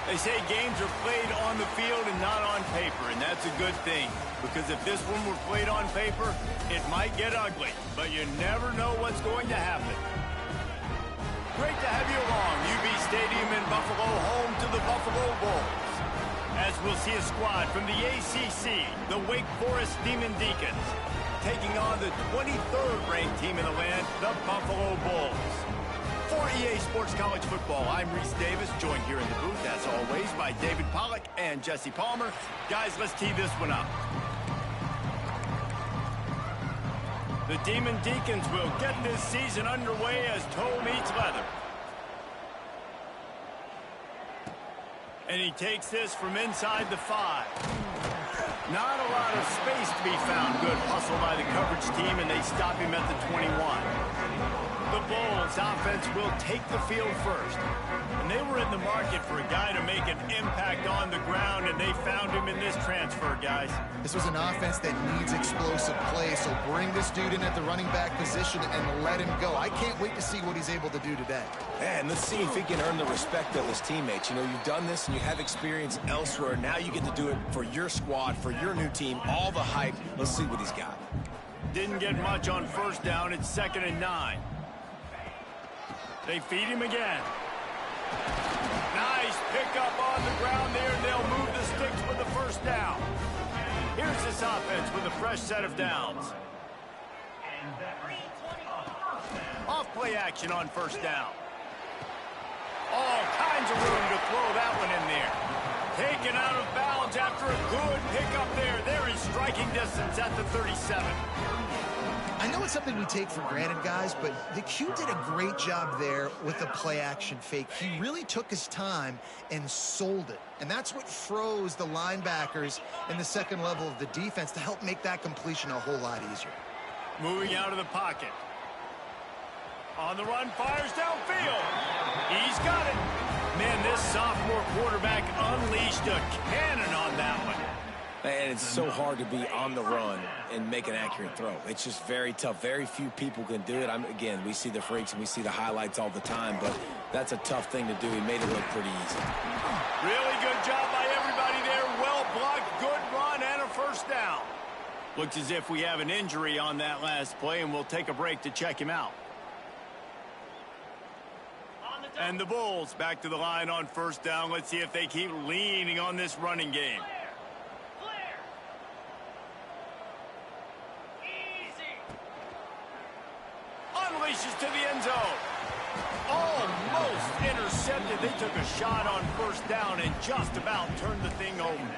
They say games are played on the field and not on paper, and that's a good thing. Because if this one were played on paper, it might get ugly. But you never know what's going to happen. Great to have you along. UB Stadium in Buffalo, home to the Buffalo Bulls. As we'll see a squad from the ACC, the Wake Forest Demon Deacons, taking on the 23rd ranked team in the land, the Buffalo Bulls. For EA Sports College Football, I'm Reese Davis, joined here in the booth, as always, by David Pollack and Jesse Palmer. Guys, let's tee this one up. The Demon Deacons will get this season underway as toe meets leather. And he takes this from inside the 5. Not a lot of space to be found. Good hustle by the coverage team, and they stop him at the 21. The Bulls offense will take the field first. And they were in the market for a guy to make an impact on the ground, and they found him in this transfer, guys. This was an offense that needs explosive play, so bring this dude in at the running back position and let him go. I can't wait to see what he's able to do today. And let's see if he can earn the respect of his teammates. You know, you've done this and you have experience elsewhere. Now you get to do it for your squad, for your new team, all the hype. Let's see what he's got. Didn't get much on first down. It's 2nd and 9. They feed him again. Nice pickup on the ground there, and they'll move the sticks with the first down. Here's this offense with a fresh set of downs. Off play action on first down. All kinds of room to throw that one in there. Taken out of bounds after a good pickup there. They're in striking distance at the 37. I know it's something we take for granted, guys, but the Q did a great job there with the play-action fake. He really took his time and sold it. And that's what froze the linebackers in the second level of the defense to help make that completion a whole lot easier. Moving out of the pocket. On the run, fires downfield. He's got it. Man, this sophomore quarterback unleashed a cannon on that one. And it's so hard to be on the run and make an accurate throw. It's just very tough. Very few people can do it. Again, we see the freaks and we see the highlights all the time, but that's a tough thing to do. He made it look pretty easy. Really good job by everybody there. Well blocked, good run, and a first down. Looks as if we have an injury on that last play, and we'll take a break to check him out. And the Bulls back to the line on first down. Let's see if they keep leaning on this running game. Unleashes to the end zone. Almost intercepted. They took a shot on first down and just about turned the thing over.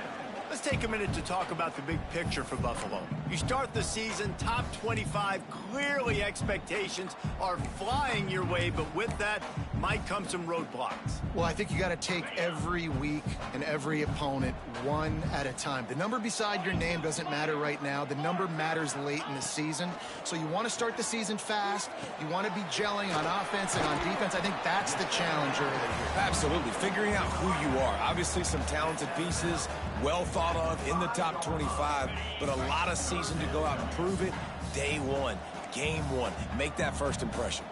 Let's take a minute to talk about the big picture for Buffalo. You start the season top 25. Clearly expectations are flying your way, but with that might come some roadblocks. Well, I think you got to take every week and every opponent one at a time. The number beside your name doesn't matter right now. The number matters late in the season. So you want to start the season fast. You want to be gelling on offense and on defense. I think that's the challenge early here. Absolutely. Figuring out who you are. Obviously some talented pieces, well thought of in the top 25, but a lot of season to go out and prove it. Day one, game one. Make that first impression.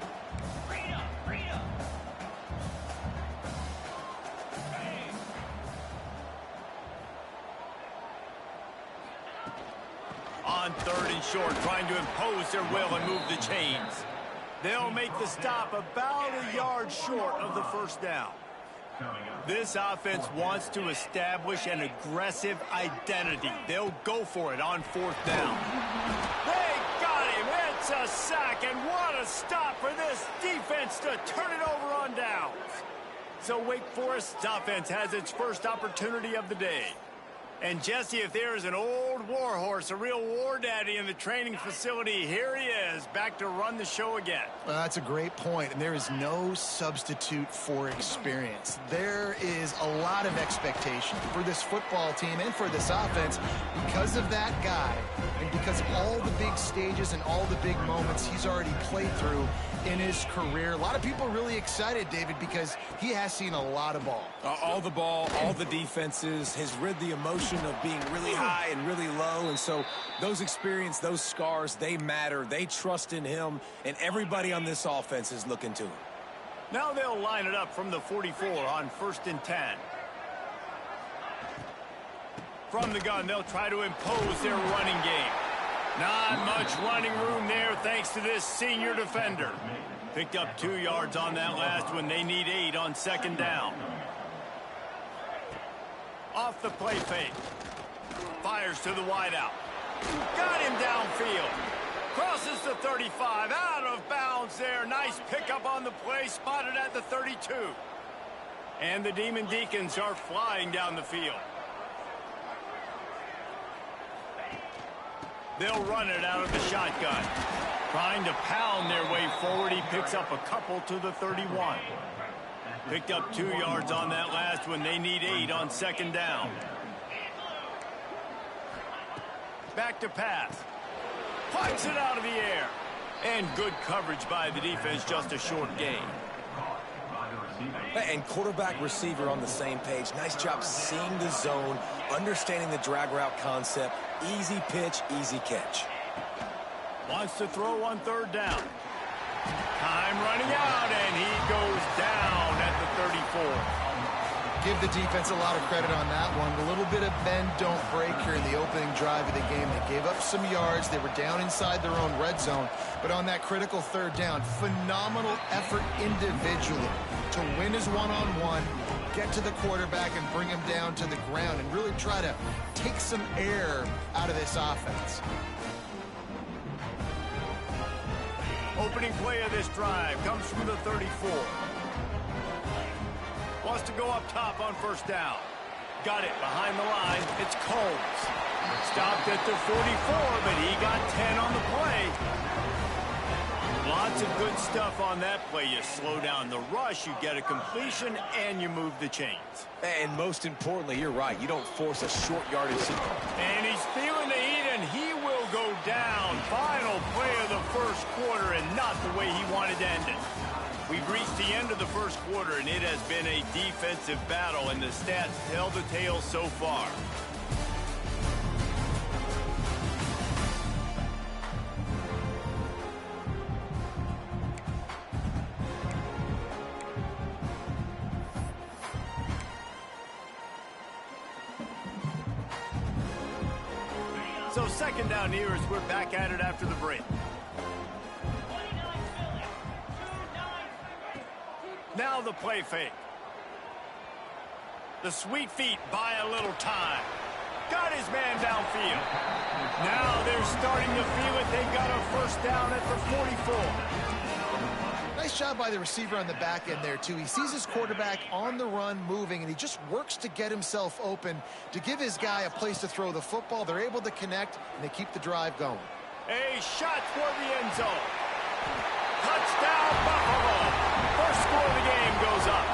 On 3rd and short, trying to impose their will and move the chains. They'll make the stop about a yard short of the first down. This offense wants to establish an aggressive identity. They'll go for it on 4th down. They got him. It's a sack, and what a stop for this defense to turn it over on downs. So Wake Forest's offense has its first opportunity of the day. And Jesse, if there is an old war horse, a real war daddy in the training facility, here he is, back to run the show again. Well, that's a great point, and there is no substitute for experience. There is a lot of expectation for this football team and for this offense because of that guy and because of all the big stages and all the big moments he's already played through in his career. A lot of people are really excited, David, because he has seen a lot of ball. All the ball, all the defenses, has rid the emotion of being really high and really low. And so those experience, those scars, they matter. They trust in him, and everybody on this offense is looking to him. Now they'll line it up from the 44 on 1st and 10. From the gun, they'll try to impose their running game. Not much running room there thanks to this senior defender. Picked up 2 yards on that last one. They need 8 on second down. Off the play fake. Fires to the wideout. Got him downfield. Crosses the 35. Out of bounds there. Nice pickup on the play. Spotted at the 32. And the Demon Deacons are flying down the field. They'll run it out of the shotgun. Trying to pound their way forward. He picks up a couple to the 31. Picked up 2 yards on that last one. They need 8 on second down. Back to pass. Puts it out of the air. And good coverage by the defense. Just a short gain. And quarterback receiver on the same page. Nice job seeing the zone, understanding the drag route concept. Easy pitch, easy catch. Wants to throw on third down. Time running out, and he goes down at the 34. Give the defense a lot of credit on that one. A little bit of bend, don't break here in the opening drive of the game. They gave up some yards. They were down inside their own red zone. But on that critical third down, phenomenal effort individually to win his one-on-one, get to the quarterback and bring him down to the ground and really try to take some air out of this offense. Opening play of this drive comes from the 34. Wants to go up top on first down. Got it behind the line. It's Combs. Stopped at the 44, but he got 10 on the play. Lots of good stuff on that play. You slow down the rush, you get a completion, and you move the chains. And most importantly, you're right. You don't force a short yardage sequence. And he's feeling the heat, and he will go down. Final play of the first quarter, and not the way he wanted to end it. We've reached the end of the first quarter, and it has been a defensive battle, and the stats tell the tale so far. So second down here as we're back at it after the break. Now the play fake. The sweet feet buy a little time. Got his man downfield. Now they're starting to feel it. They got a first down at the 44. Nice job by the receiver on the back end there, too. He sees his quarterback on the run moving, and he just works to get himself open to give his guy a place to throw the football. They're able to connect, and they keep the drive going. A shot toward the end zone. Touchdown, Buffalo. First score of the game goes up.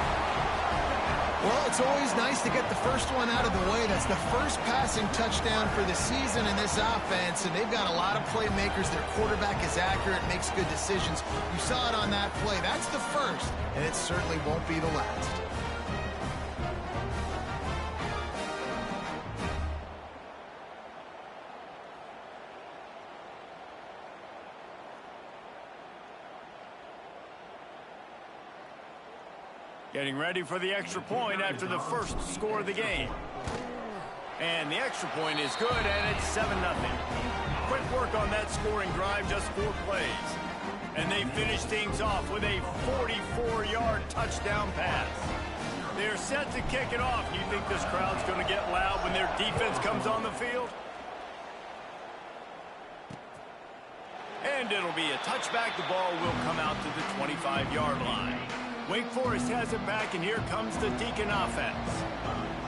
Well, it's always nice to get the first one out of the way. That's the first passing touchdown for the season in this offense, and they've got a lot of playmakers. Their quarterback is accurate, makes good decisions. You saw it on that play. That's the first, and it certainly won't be the last. Getting ready for the extra point after the first score of the game. And the extra point is good, and it's 7-0. Quick work on that scoring drive, just 4 plays. And they finish things off with a 44-yard touchdown pass. They're set to kick it off. You think this crowd's going to get loud when their defense comes on the field? And it'll be a touchback. The ball will come out to the 25-yard line. Wake Forest has it back, and here comes the Deacon offense.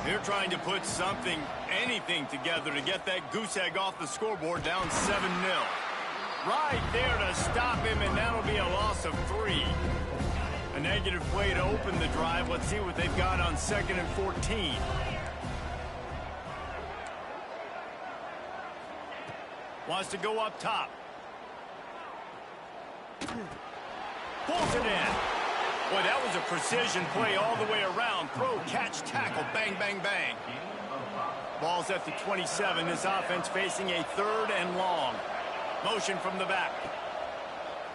They're trying to put something, anything together to get that goose egg off the scoreboard down 7-0. Right there to stop him, and that'll be a loss of 3. A negative play to open the drive. Let's see what they've got on 2nd and 14. Wants to go up top. Pulls it in. Boy, that was a precision play all the way around. Throw, catch, tackle, bang, bang, bang. Ball's at the 27. This offense facing a 3rd and long. Motion from the back.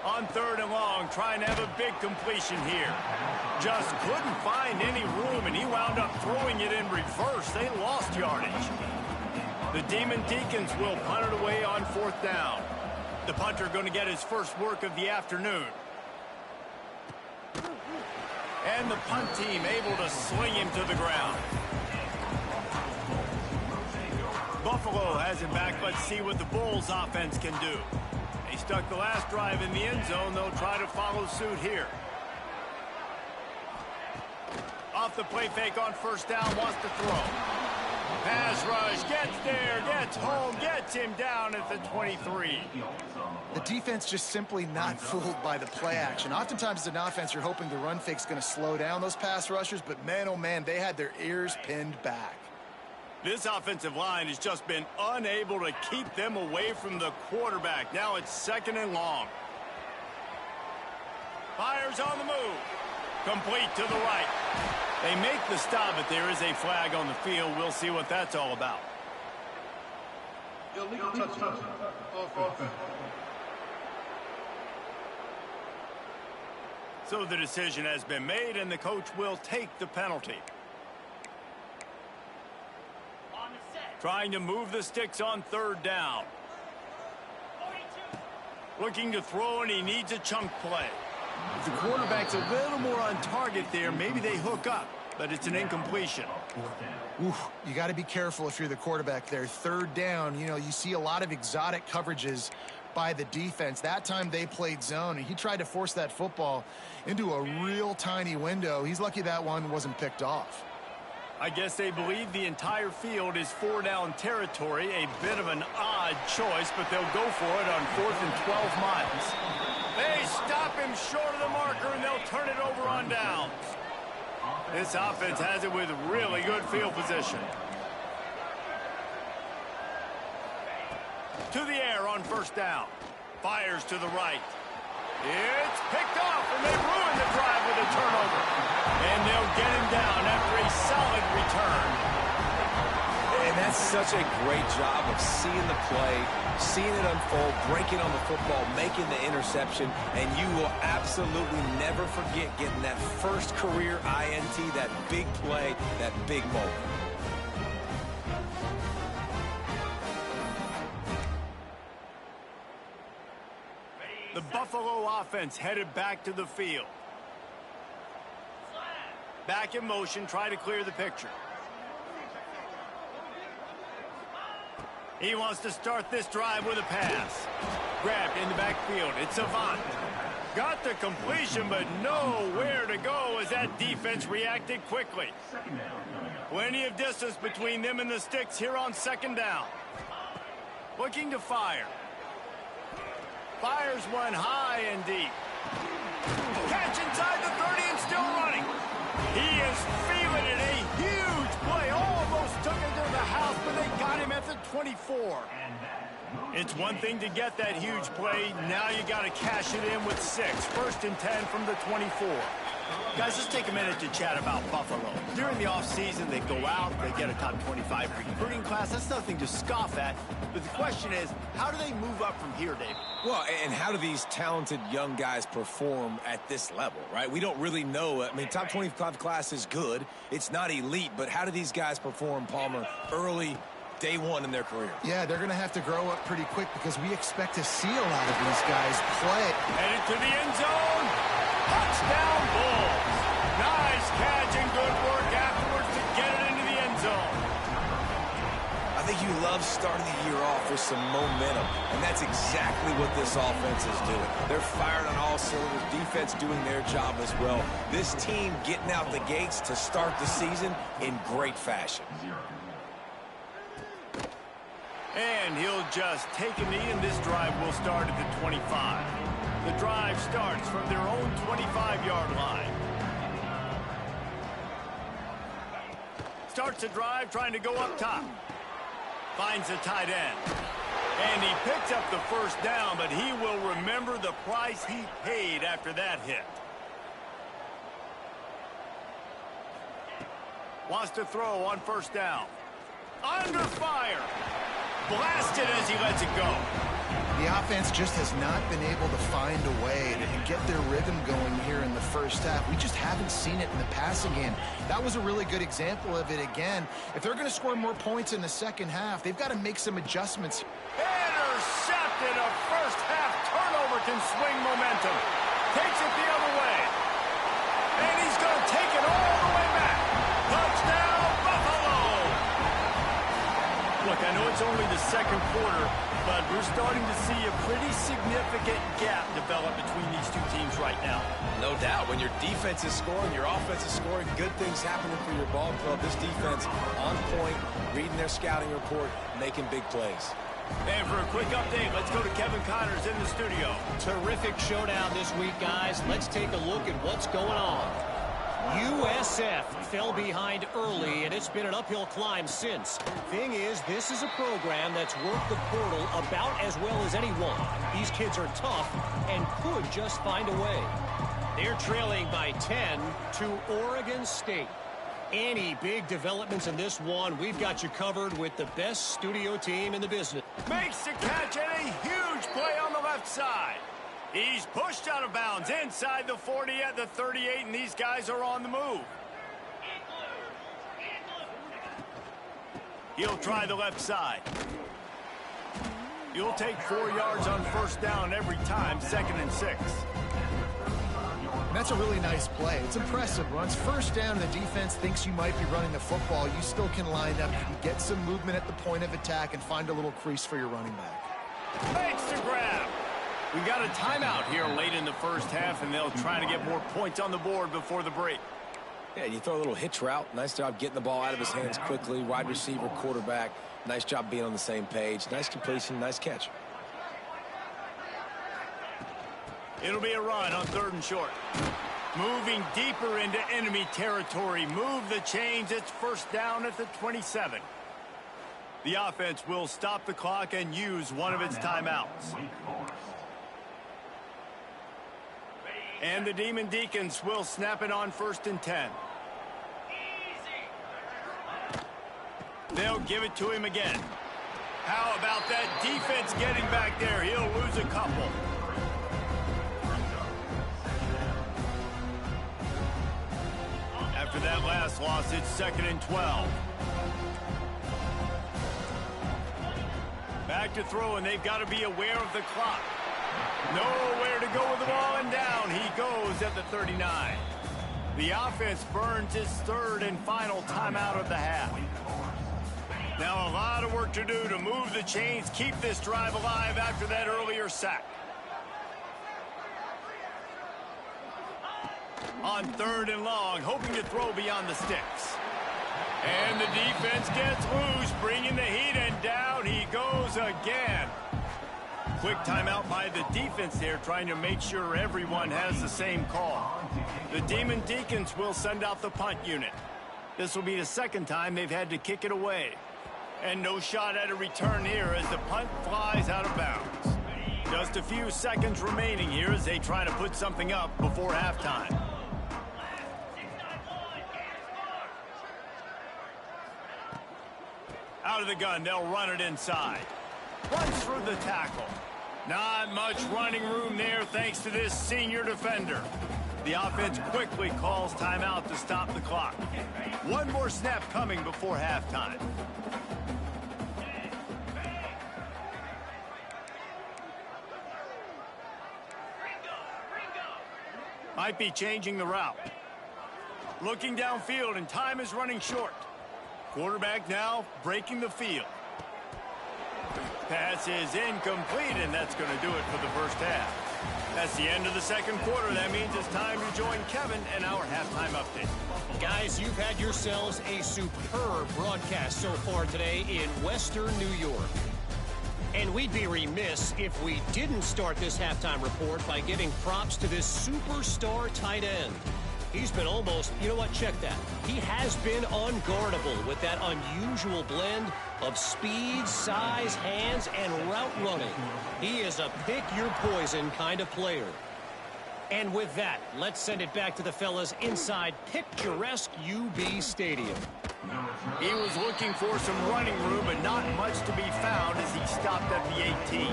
On 3rd and long, trying to have a big completion here. Just couldn't find any room, and he wound up throwing it in reverse. They lost yardage. The Demon Deacons will punt it away on 4th down. The punter going to get his first work of the afternoon. And the punt team able to sling him to the ground. Buffalo has it back. Let's see what the Bulls offense can do. They stuck the last drive in the end zone. They'll try to follow suit here. Off the play fake on 1st down, wants to throw. Pass rush, gets there, gets home, gets him down at the 23. The defense just simply not fooled by the play action. Oftentimes as an offense, you're hoping the run fake's going to slow down those pass rushers, but man, oh man, they had their ears pinned back. This offensive line has just been unable to keep them away from the quarterback. Now it's 2nd and long. Fires on the move. Complete to the right. They make the stop, but there is a flag on the field. We'll see what that's all about. Illegal touchdown. Offense. So the decision has been made, and the coach will take the penalty. Trying to move the sticks on 3rd down. Looking to throw, and he needs a chunk play. If the quarterback's a little more on target there, maybe they hook up, but it's an incompletion. Oof, you got to be careful if you're the quarterback there. 3rd down, you know, you see a lot of exotic coverages by the defense. That time they played zone, and he tried to force that football into a real tiny window. He's lucky that one wasn't picked off. I guess they believe the entire field is 4-down territory. A bit of an odd choice, but they'll go for it on 4th and 12 miles. They stop him short of the marker, and they'll turn it over on downs. This offense has it with really good field position. To the air on 1st down. Fires to the right. It's picked off, and they ruin the drive with a turnover. And they'll get him down after a solid return. And that's such a great job of seeing the play, seeing it unfold, breaking on the football, making the interception, and you will absolutely never forget getting that first career INT, that big play, that big moment. The Buffalo offense headed back to the field. Back in motion, try to clear the picture. He wants to start this drive with a pass. Grabbed in the backfield. It's Avant. Got the completion, but nowhere to go as that defense reacted quickly. Plenty of distance between them and the sticks here on 2nd down. Looking to fire. Fires one high and deep. Catch inside the 30 and still running. He is feeling it. A huge play. Almost took it to the house, but they got him at the 24. It's one thing to get that huge play. Now you got to cash it in with 6. 1st and 10 from the 24. Guys, let's take a minute to chat about Buffalo. During the offseason, they go out, they get a top 25 recruiting class. That's nothing to scoff at. But the question is, how do they move up from here, David? Well, and how do these talented young guys perform at this level, right? We don't really know. I mean, top 25 class is good. It's not elite, but how do these guys perform, Palmer, early, day one in their career? Yeah, they're going to have to grow up pretty quick because we expect to see a lot of these guys play. Headed to the end zone. Touchdown, Bulls. Nice catch and good work afterwards to get it into the end zone. I think you love starting the year off with some momentum, and that's exactly what this offense is doing. They're firing on all cylinders, defense doing their job as well. This team getting out the gates to start the season in great fashion. And he'll just take a knee, and this drive will start at the 25. The drive starts from their own 25-yard line. Starts a drive trying to go up top. Finds the tight end. And he picks up the 1st down, but he will remember the price he paid after that hit. Wants to throw on 1st down. Under fire. Blasted as he lets it go. The offense just has not been able to find a way to get their rhythm going here in the first half. We just haven't seen it in the passing game. That was a really good example of it again. If they're going to score more points in the second half, they've got to make some adjustments. Intercepted. A first half turnover can swing momentum. Takes it the other way. And he's going to take it all the way back. Touchdown, Buffalo! Look, I know it's only the second quarter, but we're starting to see a pretty significant gap develop between these two teams right now. No doubt. When your defense is scoring, your offense is scoring, good things happening for your ball club. This defense on point, reading their scouting report, making big plays. And for a quick update, let's go to Kevin Connors in the studio. Terrific showdown this week, guys. Let's take a look at what's going on. USF fell behind early, and it's been an uphill climb since. Thing is, this is a program that's worked the portal about as well as anyone. These kids are tough and could just find a way. They're trailing by 10 to Oregon State. Any big developments in this one, we've got you covered with the best studio team in the business. Makes the catch and a huge play on the left side. He's pushed out of bounds inside the 40 at the 38, and these guys are on the move. He'll try the left side. He'll take 4 yards on first down every time, 2nd and 6. That's a really nice play. It's impressive. Once first down and the defense thinks you might be running the football, you still can line up. You can get some movement at the point of attack and find a little crease for your running back. Makes the grab. We got a timeout here late in the first half, and they'll try to get more points on the board before the break. Yeah, you throw a little hitch route. Nice job getting the ball out of his hands quickly. Wide receiver, quarterback. Nice job being on the same page. Nice completion, nice catch. It'll be a run on 3rd and short. Moving deeper into enemy territory. Move the chains. It's first down at the 27. The offense will stop the clock and use one of its timeouts. And the Demon Deacons will snap it on 1st and 10. They'll give it to him again. How about that defense getting back there? He'll lose a couple. After that last loss, it's 2nd and 12. Back to throw, and they've got to be aware of the clock. Nowhere to go with the ball, and down he goes at the 39. The offense burns its 3rd and final timeout of the half. Now a lot of work to do to move the chains, keep this drive alive after that earlier sack. On 3rd and long, hoping to throw beyond the sticks. And the defense gets loose, bringing the heat, and down he goes again. Quick timeout by the defense there, trying to make sure everyone has the same call. The Demon Deacons will send out the punt unit. This will be the 2nd time they've had to kick it away. And no shot at a return here as the punt flies out of bounds. Just a few seconds remaining here as they try to put something up before halftime. Out of the gun, they'll run it inside. Runs through the tackle. Not much running room there thanks to this senior defender. The offense quickly calls timeout to stop the clock. One more snap coming before halftime. Might be changing the route. Looking downfield, and time is running short. Quarterback now breaking the field. Pass is incomplete, and that's going to do it for the first half. That's the end of the 2nd quarter. That means it's time to join Kevin and our halftime update. Guys, you've had yourselves a superb broadcast so far today in Western New York. And we'd be remiss if we didn't start this halftime report by giving props to this superstar tight end. He's been almost, you know what, check that. He has been unguardable with that unusual blend of speed, size, hands, and route running. He is a pick-your-poison kind of player. And with that, let's send it back to the fellas inside picturesque UB Stadium. He was looking for some running room, but not much to be found as he stopped at the 18.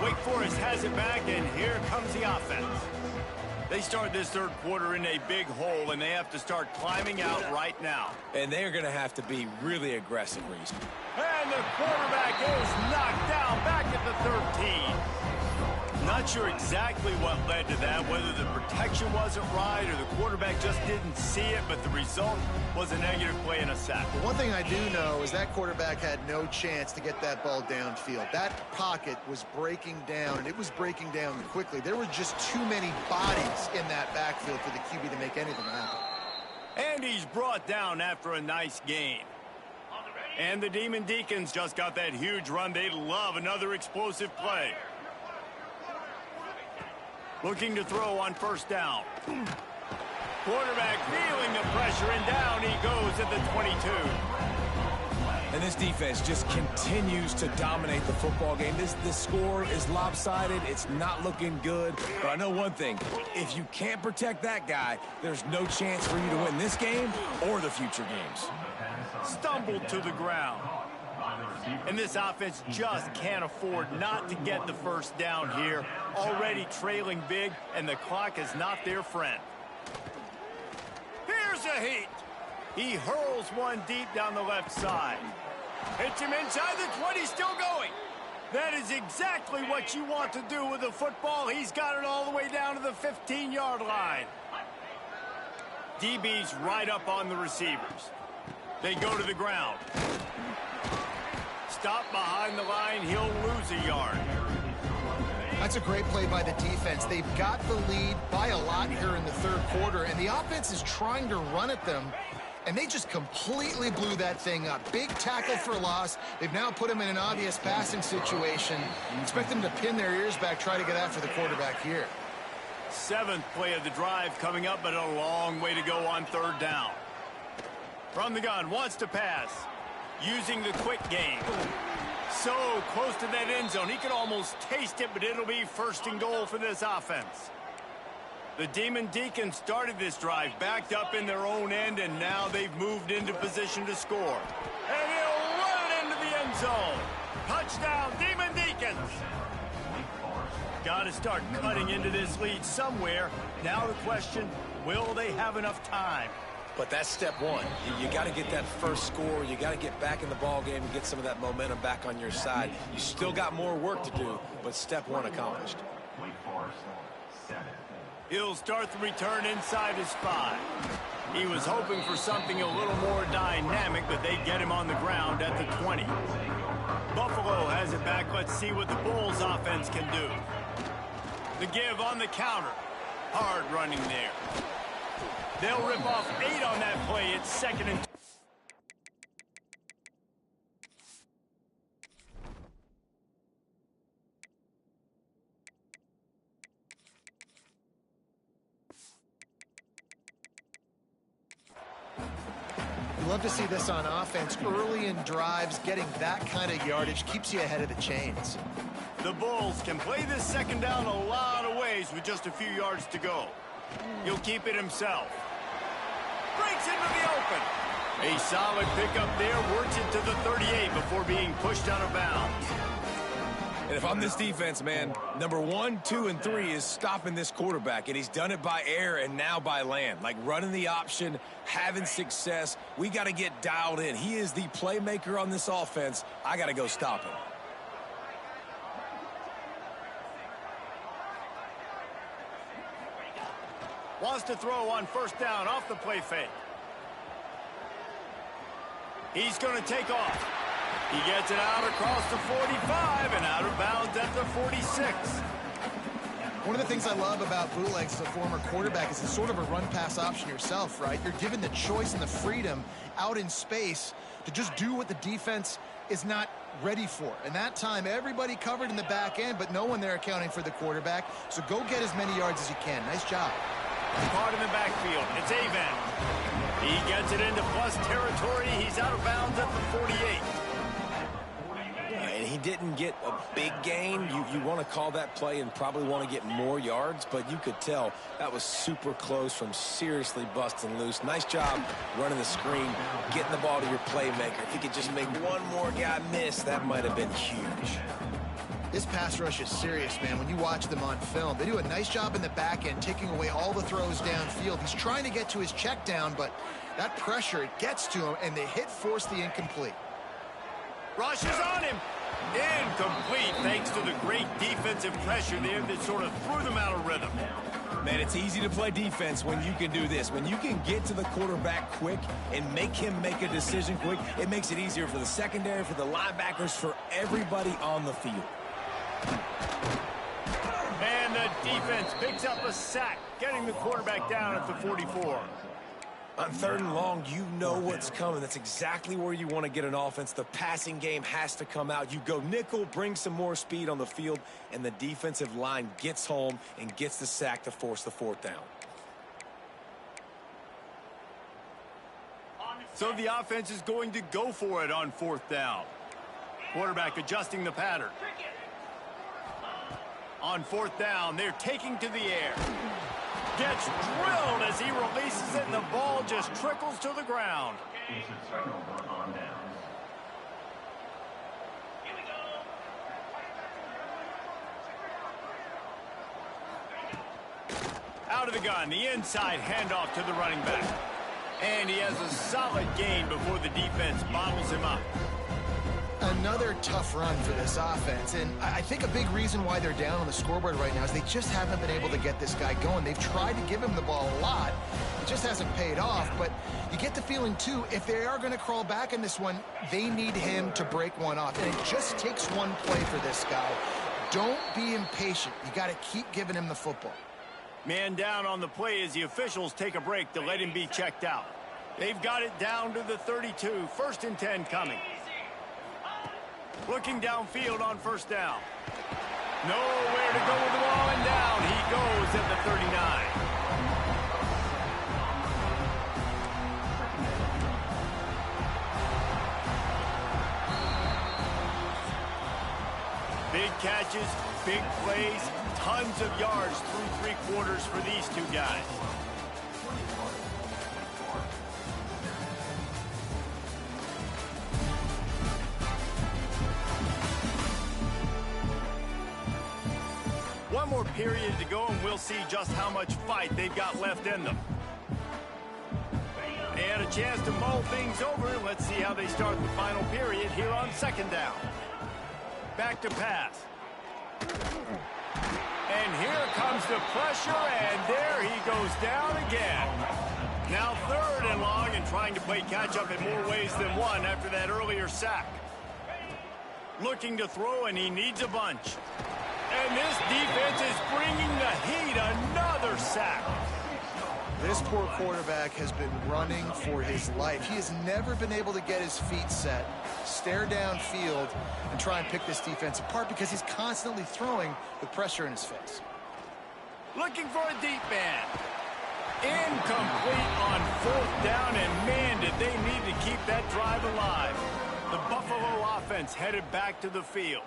Wake Forest has it back, and here comes the offense. They start this third quarter in a big hole, and they have to start climbing out right now. And they're going to have to be really aggressive, Reese. And the quarterback is knocked down back at the 13. Not sure exactly what led to that, whether the protection wasn't right or the quarterback just didn't see it, but the result was a negative play and a sack. But one thing I do know is that quarterback had no chance to get that ball downfield. That pocket was breaking down, and it was breaking down quickly. There were just too many bodies in that backfield for the QB to make anything happen. And he's brought down after a nice gain. And the Demon Deacons just got that huge run. They love another explosive play. Looking to throw on first down. Quarterback feeling the pressure, and down he goes at the 22. And this defense just continues to dominate the football game. This score is lopsided. It's not looking good. But I know one thing. If you can't protect that guy, there's no chance for you to win this game or the future games. Stumbled to the ground. And this offense just can't afford not to get the first down here. Already trailing big, and the clock is not their friend. Here's a heat. He hurls one deep down the left side. Hits him inside the 20, still going. That is exactly what you want to do with the football. He's got it all the way down to the 15-yard line. DB's right up on the receivers. They go to the ground. Stop behind the line, he'll lose a yard. That's a great play by the defense. They've got the lead by a lot here in the third quarter, and the offense is trying to run at them, and they just completely blew that thing up. Big tackle for loss. They've now put them in an obvious passing situation. Expect them to pin their ears back, try to get after the quarterback here. Seventh play of the drive coming up, but a long way to go on third down. From the gun, wants to pass. Using the quick game. So close to that end zone. He could almost taste it, but it'll be first and goal for this offense. The Demon Deacons started this drive backed up in their own end, and now they've moved into position to score. And he'll run it into the end zone. Touchdown, Demon Deacons. Got to start cutting into this lead somewhere. Now the question, will they have enough time? But that's step one. You got to get that first score. You got to get back in the ball game and get some of that momentum back on your side. You still got more work to do, but step one accomplished. He'll start the return inside his 5. He was hoping for something a little more dynamic, but they get him on the ground at the 20. Buffalo has it back. Let's see what the Bulls offense can do. The give on the counter. Hard running there. They'll rip off 8 on that play. It's second and 2. You love to see this on offense. Early in drives, getting that kind of yardage keeps you ahead of the chains. The Bulls can play this second down a lot of ways with just a few yards to go. He'll keep it himself. Breaks into the open. A solid pickup there. Works it to the 38 before being pushed out of bounds. And if I'm this defense, man, number 1, 2, and 3 is stopping this quarterback, and he's done it by air and now by land. Like running the option, having success. We got to get dialed in. He is the playmaker on this offense. I got to go stop him. Wants to throw on first down off the play fake. He's going to take off. He gets it out across the 45 and out of bounds at the 46. One of the things I love about bootlegs as a former quarterback is it's sort of a run-pass option yourself, right? You're given the choice and the freedom out in space to just do what the defense is not ready for. And that time, everybody covered in the back end, but no one there accounting for the quarterback. So go get as many yards as you can. Nice job. Caught in the backfield. It's Aven. He gets it into plus territory. He's out of bounds at the 48. and he didn't get a big gain. You want to call that play and probably want to get more yards, but you could tell that was super close from seriously busting loose. Nice job running the screen, getting the ball to your playmaker. If he could just make one more guy miss, that might have been huge. This pass rush is serious, man. When you watch them on film, they do a nice job in the back end, taking away all the throws downfield. He's trying to get to his check down, but that pressure, it gets to him, and the hit forced the incomplete. Rushes on him. Incomplete thanks to the great defensive pressure there that sort of threw them out of rhythm. Man, it's easy to play defense when you can do this. When you can get to the quarterback quick and make him make a decision quick, it makes it easier for the secondary, for the linebackers, for everybody on the field. And the defense picks up a sack, getting the quarterback down at the 44. On 3rd and long, you know what's coming. That's exactly where you want to get an offense. The passing game has to come out. You go nickel, bring some more speed on the field, and the defensive line gets home and gets the sack to force the 4th down. So the offense is going to go for it on 4th down. Quarterback adjusting the pattern. On 4th down, they're taking to the air. Gets drilled as he releases it, and the ball just trickles to the ground. Out of the gun, the inside handoff to the running back. And he has a solid gain before the defense bottles him up. Another tough run for this offense, and I think a big reason why they're down on the scoreboard right now is they just haven't been able to get this guy going. They've tried to give him the ball a lot. It just hasn't paid off, but you get the feeling, too, if they are going to crawl back in this one, they need him to break one off, and it just takes one play for this guy. Don't be impatient. You got to keep giving him the football. Man down on the play as the officials take a break to let him be checked out. They've got it down to the 32. 1st and 10 coming. Looking downfield on 1st down. Nowhere to go with the ball, and down he goes at the 39. Big catches, big plays, tons of yards through 3 quarters for these two guys. One more period to go, and we'll see just how much fight they've got left in them. They had a chance to mull things over. Let's see how they start the final period here on 2nd down. Back to pass. And here comes the pressure, and there he goes down again. Now 3rd and long, and trying to play catch-up in more ways than one after that earlier sack. Looking to throw, and he needs a bunch. And this defense is bringing the heat. Another sack. This poor quarterback has been running for his life. He has never been able to get his feet set, stare downfield, and try and pick this defense apart because he's constantly throwing with pressure in his face. Looking for a deep man. Incomplete on 4th down, and man, did they need to keep that drive alive. The Buffalo offense headed back to the field.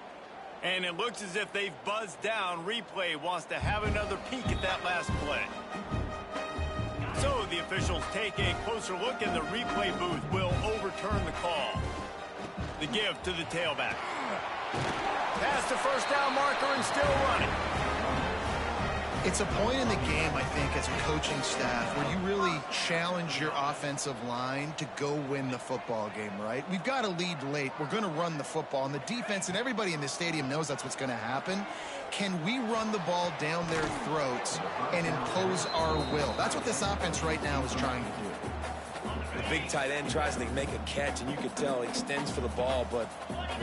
And it looks as if they've buzzed down. Replay wants to have another peek at that last play. So the officials take a closer look, and the replay booth will overturn the call. The give to the tailback. Past the 1st down marker and still running. It's a point in the game, I think, as a coaching staff where you really challenge your offensive line to go win the football game, right? We've got to lead late. We're going to run the football, and the defense and everybody in the stadium knows that's what's going to happen. Can we run the ball down their throats and impose our will? That's what this offense right now is trying to do. The big tight end tries to make a catch, and you can tell he extends for the ball, but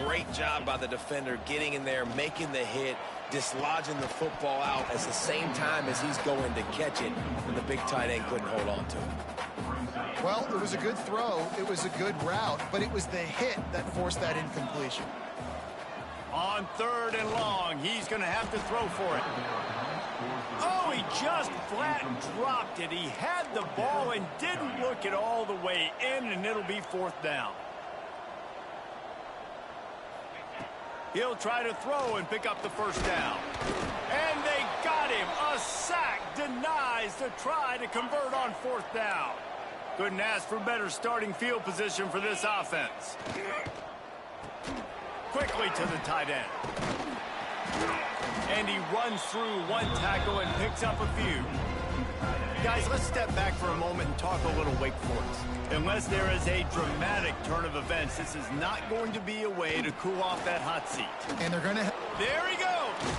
great job by the defender getting in there, making the hit, dislodging the football out at the same time as he's going to catch it, and the big tight end couldn't hold on to it. Well, it was a good throw. It was a good route, but it was the hit that forced that incompletion. On 3rd and long, he's going to have to throw for it. Oh, he just flat dropped it. He had the ball and didn't look it all the way in, and it'll be 4th down. He'll try to throw and pick up the first down. And they got him. A sack denies the try to convert on fourth down. Couldn't ask for better starting field position for this offense. Quickly to the tight end. And he runs through one tackle and picks up a few. Guys, let's step back for a moment and talk a little Wake Forest. Unless there is a dramatic turn of events, this is not going to be a way to cool off that hot seat. And they're going to... There he goes!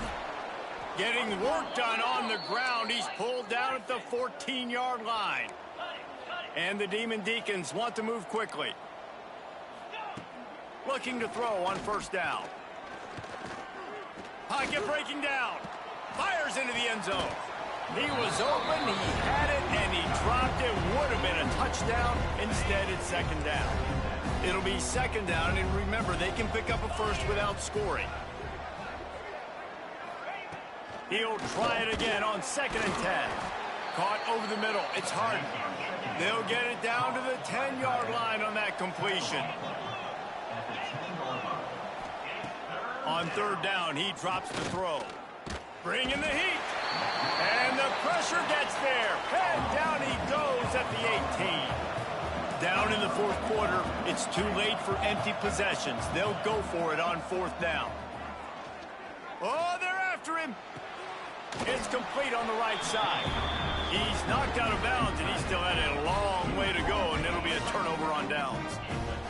Getting work done on the ground. He's pulled down at the 14-yard line. And the Demon Deacons want to move quickly. Looking to throw on first down. Pocket breaking down. Fires into the end zone. He was open, he had it, and he dropped it. Would have been a touchdown. Instead, it's second down. It'll be second down, and remember, they can pick up a first without scoring. He'll try it again on 2nd and 10. Caught over the middle. It's Harden. They'll get it down to the 10-yard line on that completion. On third down, he drops the throw. Bringing the heat. And the pressure gets there. And down he goes at the 18. Down in the fourth quarter, it's too late for empty possessions. They'll go for it on fourth down. Oh, they're after him. It's complete on the right side. He's knocked out of bounds, and he still had a long way to go, and it'll be a turnover on downs.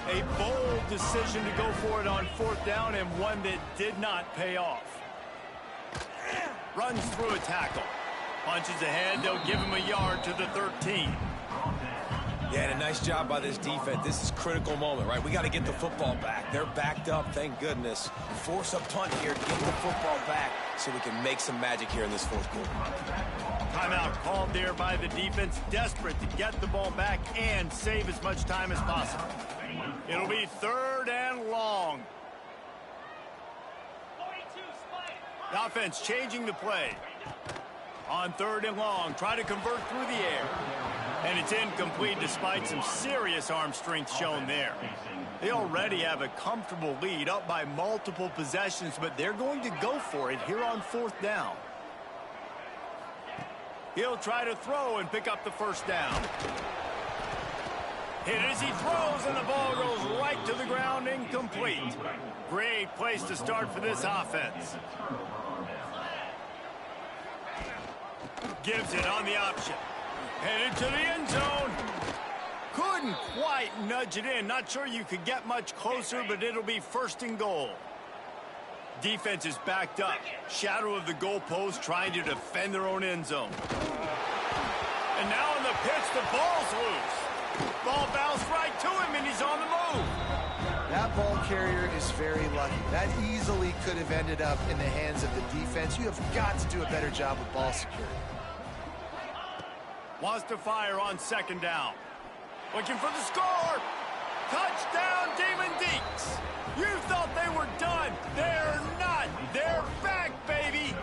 A bold decision to go for it on fourth down, and one that did not pay off. Runs through a tackle. Punches ahead. They'll give him a yard to the 13. Yeah, and a nice job by this defense. This is a critical moment, right? We got to get the football back. They're backed up, thank goodness. Force a punt here, get the football back so we can make some magic here in this fourth quarter. Timeout called there by the defense, desperate to get the ball back and save as much time as possible. It'll be 3rd and long. The offense changing the play. On 3rd and long, try to convert through the air. And it's incomplete despite some serious arm strength shown there. They already have a comfortable lead up by multiple possessions, but they're going to go for it here on 4th down. He'll try to throw and pick up the first down. Hit as he throws, and the ball goes right to the ground, incomplete. Great place to start for this offense. Gives it on the option. Headed to the end zone. Couldn't quite nudge it in. Not sure you could get much closer, but it'll be 1st and goal. Defense is backed up. Shadow of the goalpost trying to defend their own end zone. And now on the pitch, the ball's loose. Ball bounced right to him, and he's on the move. That ball carrier is very lucky. That easily could have ended up in the hands of the defense. You have got to do a better job with ball security. Wants to fire on 2nd down. Looking for the score. Touchdown, Demon Deeks. You thought they were done. They're not. They're back, baby.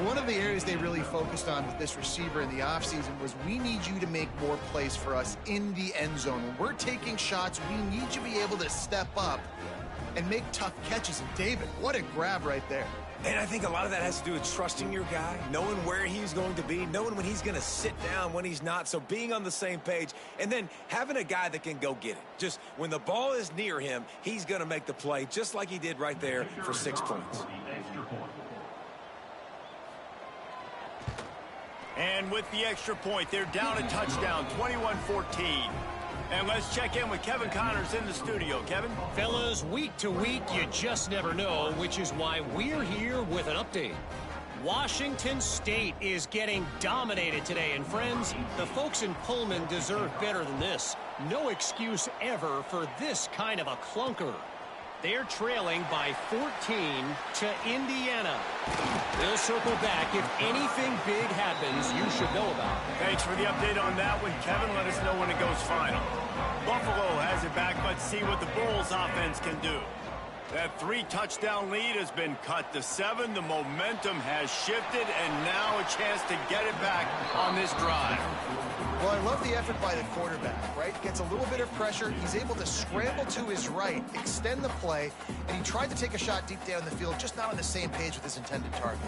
One of the areas they really focused on with this receiver in the offseason was we need you to make more plays for us in the end zone. When we're taking shots, we need you to be able to step up and make tough catches. And David, what a grab right there. And I think a lot of that has to do with trusting your guy, knowing where he's going to be, knowing when he's going to sit down, when he's not. So being on the same page, and then having a guy that can go get it. Just when the ball is near him, he's going to make the play, just like he did right there for 6 points. And with the extra point, they're down a touchdown, 21-14. And let's check in with Kevin Connors in the studio. Kevin? Fellas, week to week, you just never know, which is why we're here with an update. Washington State is getting dominated today, and friends, the folks in Pullman deserve better than this. No excuse ever for this kind of a clunker. They're trailing by 14 to Indiana. They'll circle back. If anything big happens, you should know about it. Thanks for the update on that one, Kevin. Let us know when it goes final. Buffalo has it back. Let's see what the Bulls offense can do. That 3-touchdown lead has been cut to 7. The momentum has shifted, and now a chance to get it back on this drive. Well, I love the effort by the quarterback, right? Gets a little bit of pressure. He's able to scramble to his right, extend the play, and he tried to take a shot deep down the field, just not on the same page with his intended target.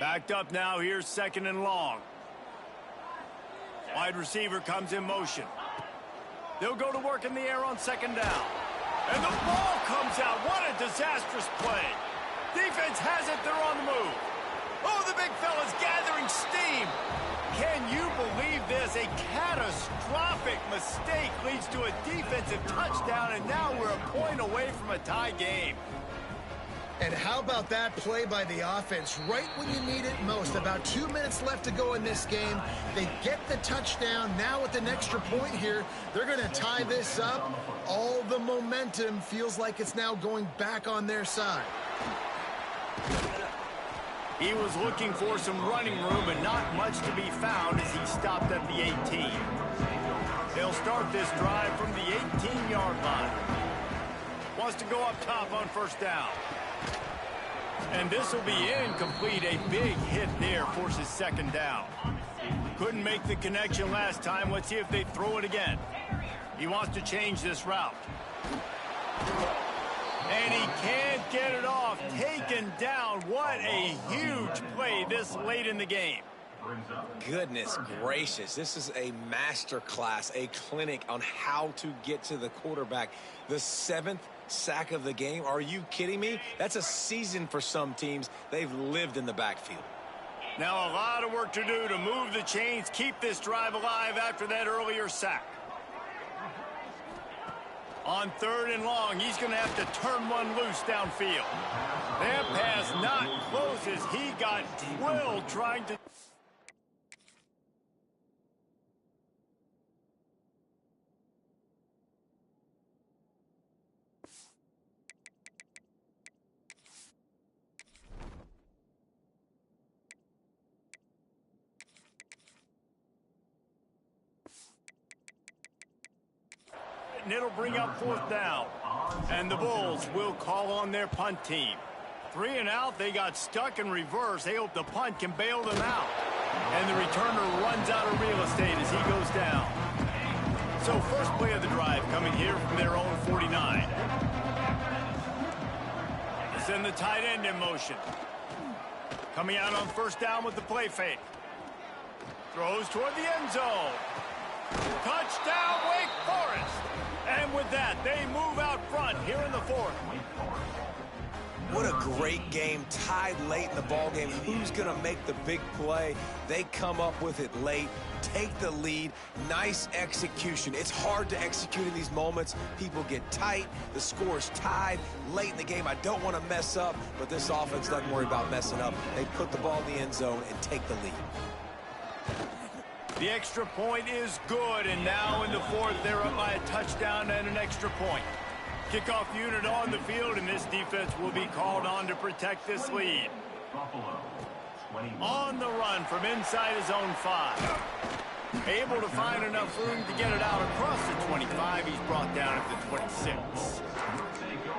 Backed up now, here's 2nd and long. Wide receiver comes in motion. They'll go to work in the air on 2nd down. And the ball comes out. What a disastrous play. Defense has it, they're on the move. Oh, the big fella's gathering steam. Can you believe this? A catastrophic mistake leads to a defensive touchdown, and now we're a point away from a tie game. And how about that play by the offense right when you need it most? About 2 minutes left to go in this game. They get the touchdown. Now with an extra point here, they're going to tie this up. All the momentum feels like it's now going back on their side. He was looking for some running room, but not much to be found as he stopped at the 18. They'll start this drive from the 18-yard line. Wants to go up top on 1st down. And this will be incomplete. A big hit there forces 2nd down. Couldn't make the connection last time. Let's see if they throw it again. He wants to change this route. And he can't get it off. Taken down. What a huge play this late in the game. Goodness gracious. This is a master class, a clinic on how to get to the quarterback. The 7th sack of the game. Are you kidding me? That's a season for some teams. They've lived in the backfield. Now a lot of work to do to move the chains, keep this drive alive after that earlier sack. On 3rd and long, he's going to have to turn one loose downfield. That pass not closes. He got drilled trying to... And it'll bring up 4th down. And the Bulls will call on their punt team. 3 and out, they got stuck in reverse. They hope the punt can bail them out. And the returner runs out of real estate as he goes down. So first play of the drive coming here from their own 49. Send the tight end in motion. Coming out on 1st down with the play fake. Throws toward the end zone. Touchdown, Wake Forest. And with that, they move out front here in the 4th. What a great game, tied late in the ball game. Who's going to make the big play? They come up with it late, take the lead. Nice execution. It's hard to execute in these moments. People get tight. The score's tied late in the game. I don't want to mess up, but this offense doesn't worry about messing up. They put the ball in the end zone and take the lead. The extra point is good, and now in the 4th, they're up by a touchdown and an extra point. Kickoff unit on the field, and this defense will be called on to protect this lead. On the run from inside his own 5. Able to find enough room to get it out across the 25. He's brought down at the 26.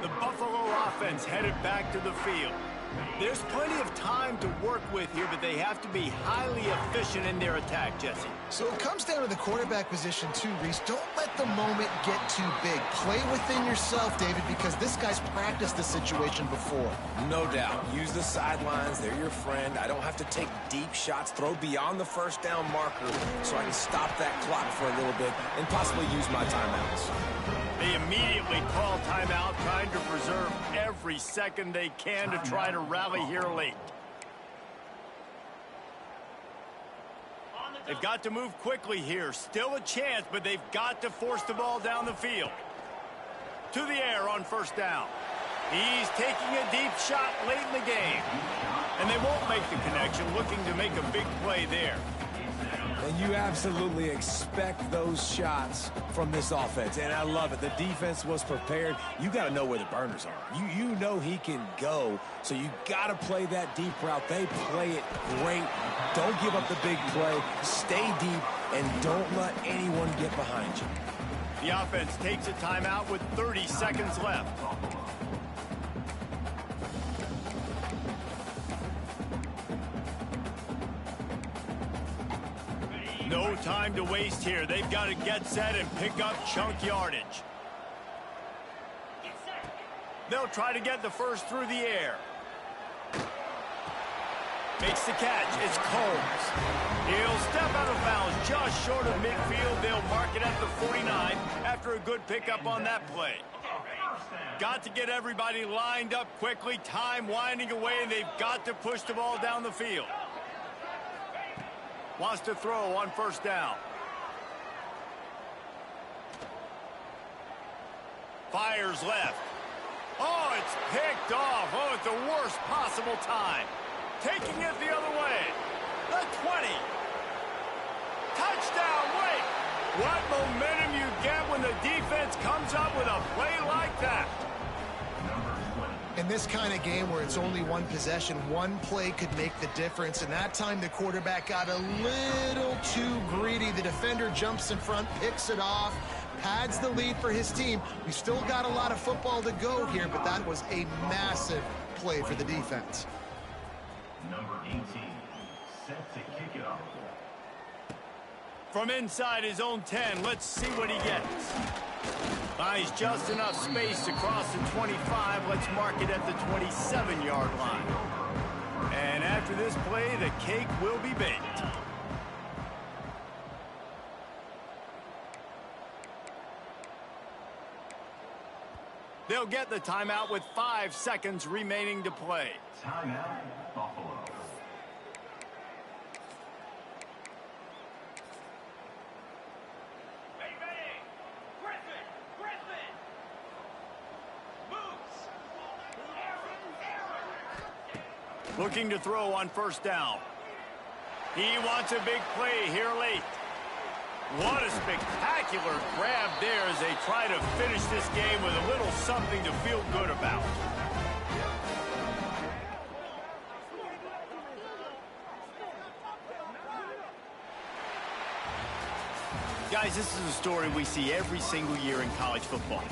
The Buffalo offense headed back to the field. There's plenty of time to work with here, but they have to be highly efficient in their attack, Jesse. So it comes down to the quarterback position too, Reese. Don't let the moment get too big. Play within yourself, David, because this guy's practiced this situation before. No doubt. Use the sidelines. They're your friend. I don't have to take deep shots. Throw beyond the 1st down marker so I can stop that clock for a little bit and possibly use my timeouts. They immediately call timeout, trying to preserve every second they can to try to rally here late. They've got to move quickly here. Still a chance, but they've got to force the ball down the field. To the air on 1st down. He's taking a deep shot late in the game. And they won't make the connection, looking to make a big play there. And you absolutely expect those shots from this offense, and I love it. The defense was prepared. You got to know where the burners are. You know he can go, so you got to play that deep route. They play it great. Don't give up the big play. Stay deep, and don't let anyone get behind you. The offense takes a timeout with 30 seconds left. No time to waste here. They've got to get set and pick up chunk yardage. They'll try to get the first through the air. Makes the catch. It's Combs. He'll step out of bounds just short of midfield. They'll mark it at the 49 after a good pickup on that play. Got to get everybody lined up quickly. Time winding away, and they've got to push the ball down the field. Wants to throw on first down. Fires left. Oh, it's picked off. Oh, at the worst possible time. Taking it the other way. The 20. Touchdown, wait. What momentum you get when the defense comes up with a play like that. In this kind of game where it's only one possession, one play could make the difference. And that time the quarterback got a little too greedy. The defender jumps in front, picks it off, pads the lead for his team. We still got a lot of football to go here, but that was a massive play for the defense. Number 18, set to kick it off. From inside his own 10, let's see what he gets. Buys just enough space to cross the 25. Let's mark it at the 27-yard line. And after this play, the cake will be baked. They'll get the timeout with 5 seconds remaining to play. Timeout, Buffalo. Looking to throw on first down. He wants a big play here late. What a spectacular grab there as they try to finish this game with a little something to feel good about. Guys, this is a story we see every single year in college football.